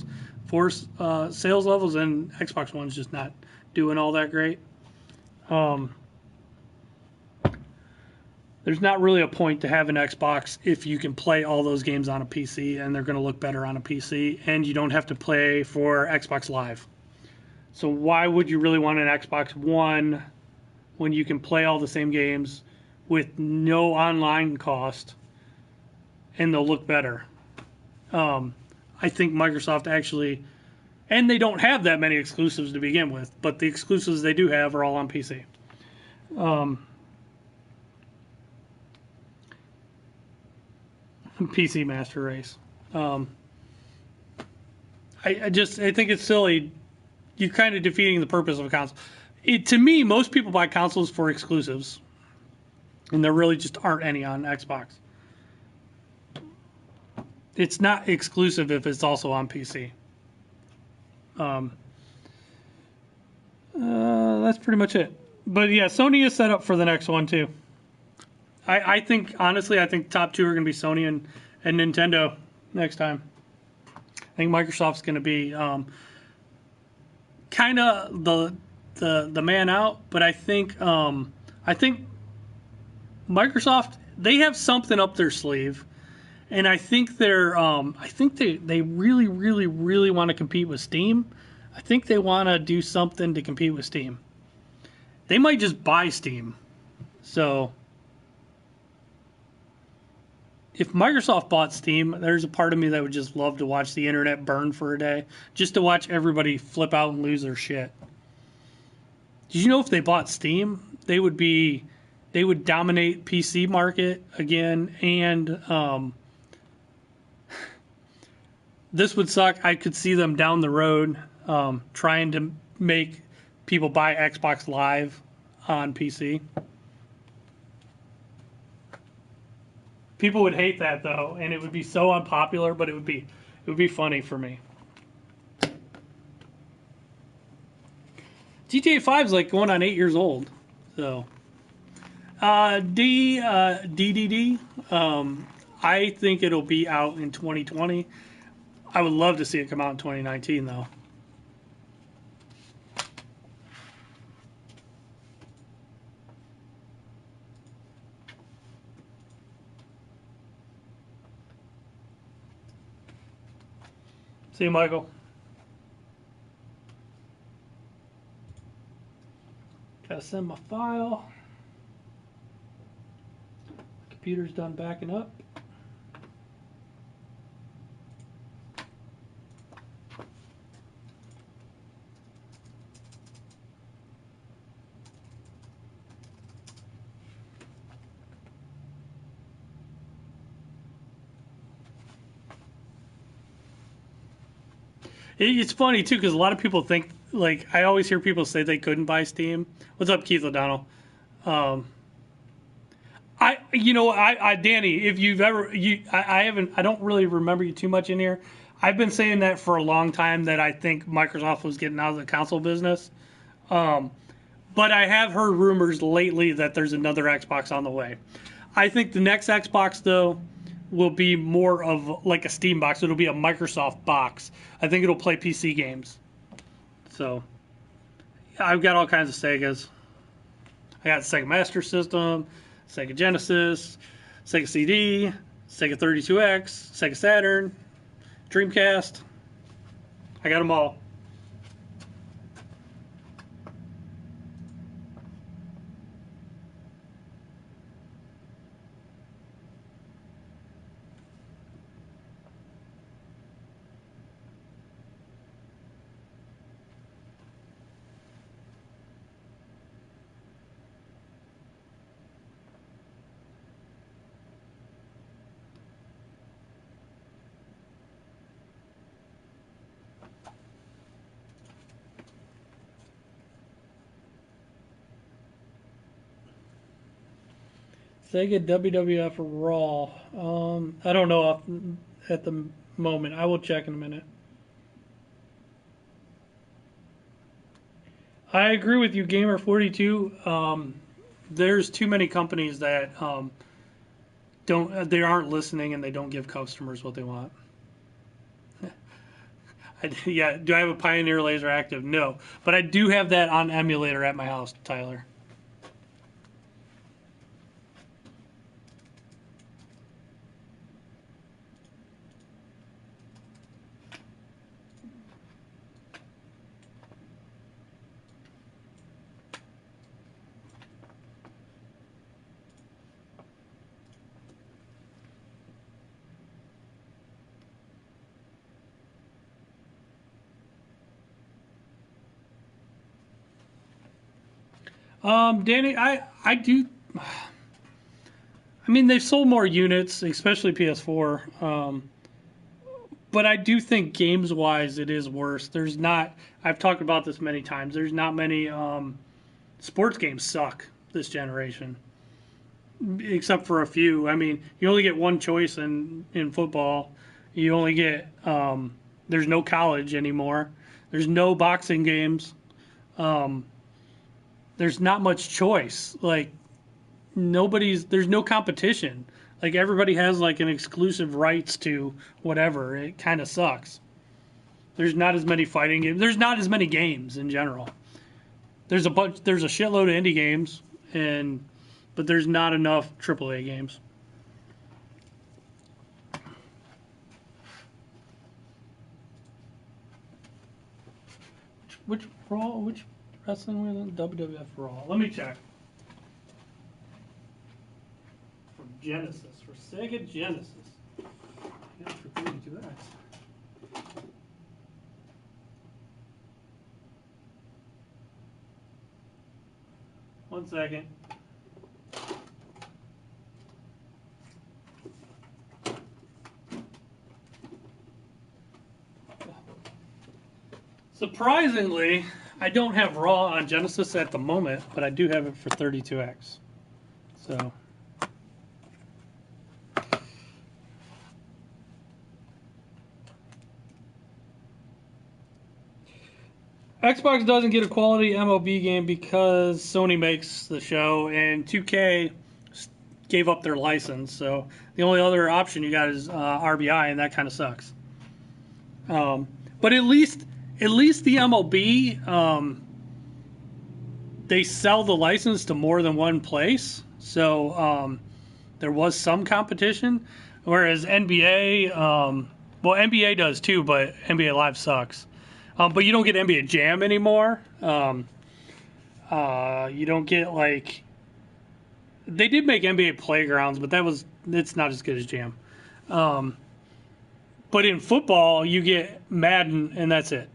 sales levels, and Xbox One's just not doing all that great. There's not really a point to have an Xbox if you can play all those games on a PC, and they're going to look better on a PC, and you don't have to play for Xbox Live. So why would you really want an Xbox One when you can play all the same games with no online cost, and they'll look better? I think Microsoft actually, and they don't have that many exclusives to begin with, but the exclusives they do have are all on PC. PC Master Race. I think it's silly. You're kind of defeating the purpose of a console. To me, most people buy consoles for exclusives, and there really just aren't any on Xbox. It's not exclusive if it's also on PC. That's pretty much it. But yeah, Sony is set up for the next one too. I think, honestly, top two are going to be Sony and Nintendo next time. I think Microsoft's going to be kind of the man out, but I think Microsoft, they have something up their sleeve, and I think they really, really, really want to compete with Steam. I think they want to do something to compete with Steam. They might just buy Steam. So if Microsoft bought Steam, there's a part of me that would just love to watch the internet burn for a day, just to watch everybody flip out and lose their shit. Did you know if they bought Steam, they would dominate PC market again, and this would suck. I could see them down the road trying to make people buy Xbox Live on PC. People would hate that though, and it would be so unpopular, but it would be funny for me. GTA 5 is like going on 8 years old, so DDD. I think it'll be out in 2020. I would love to see it come out in 2019 though. See you, Michael. Gotta send my file. Computer's done backing up. It's funny too because a lot of people think like I always hear people say they couldn't buy Steam. What's up, Keith O'Donnell? Danny, if you've ever, I don't really remember you too much in here. I've been saying that for a long time that I think Microsoft was getting out of the console business. But I have heard rumors lately that there's another Xbox on the way. I think the next Xbox though will be more of like a Steam box. It'll be a Microsoft box. I think it'll play PC games. So I've got all kinds of Segas. I got Sega Master System, Sega Genesis, Sega CD, Sega 32X, Sega Saturn, Dreamcast. I got them all. Sega WWF Raw. I don't know at the moment. I will check in a minute. I agree with you, Gamer42. There's too many companies that they aren't listening and they don't give customers what they want. Yeah, do I have a Pioneer Laser Active? No, but I do have that on emulator at my house, Tyler. Danny, I do. I mean, they've sold more units, especially PS4. But I do think games-wise, it is worse. There's not. I've talked about this many times. There's not many sports games suck this generation, except for a few. I mean, you only get one choice in football. You only get. There's no college anymore. There's no boxing games. There's not much choice. Like there's no competition. Like everybody has like an exclusive rights to whatever. It kind of sucks. There's not as many fighting games. There's not as many games in general. There's a shitload of indie games but there's not enough AAA games. Which wrestling was in WWF Raw? Let me check. For Genesis, for Sega Genesis. Yeah, for 32X. One second. Surprisingly, I don't have Raw on Genesis at the moment, but I do have it for 32X. So. Xbox doesn't get a quality MLB game because Sony makes the show and 2K gave up their license. So the only other option you got is RBI, and that kind of sucks. But at least the MLB, they sell the license to more than one place. So there was some competition. Whereas NBA, NBA does too, but NBA Live sucks. But you don't get NBA Jam anymore. You don't get like... They did make NBA Playgrounds, but it's not as good as Jam. But in football, you get Madden, and that's it.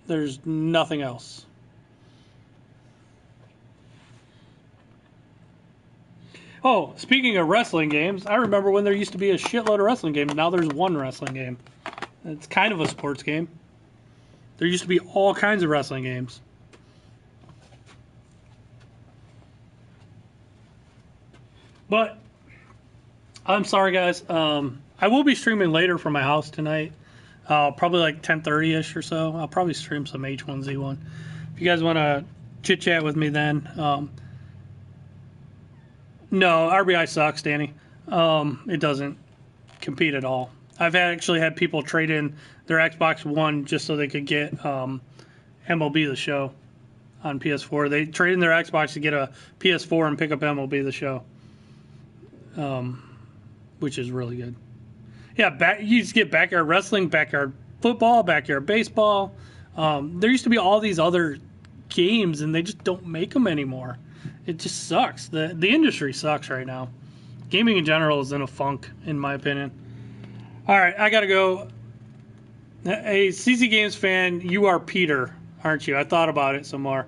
There's nothing else. Oh, speaking of wrestling games, I remember when there used to be a shitload of wrestling games. Now there's one wrestling game. It's kind of a sports game. There used to be all kinds of wrestling games. But I'm sorry, guys. I will be streaming later from my house tonight. Probably like 10:30ish or so. I'll probably stream some H1Z1. If you guys want to chit chat with me then. No, RBI sucks, Danny. It doesn't compete at all. I've actually had people trade in their Xbox One just so they could get MLB The Show on PS4. They trade in their Xbox to get a PS4 and pick up MLB The Show, which is really good. Yeah, you just get backyard wrestling, backyard football, backyard baseball. There used to be all these other games, and they just don't make them anymore. It just sucks. The industry sucks right now. Gaming in general is in a funk, in my opinion. All right, I got to go. Hey, C&C Games fan, you are Peter, aren't you? I thought about it some more.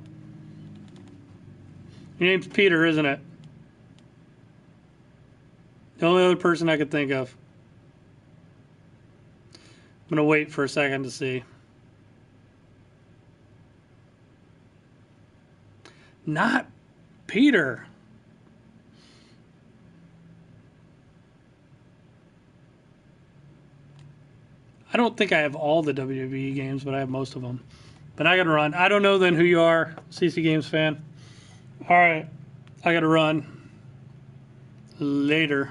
Your name's Peter, isn't it? The only other person I could think of. I'm going to wait for a second to see. Not Peter. I don't think I have all the WWE games, but I have most of them. But I got to run. I don't know then who you are, C&C Games fan. All right. I got to run. Later.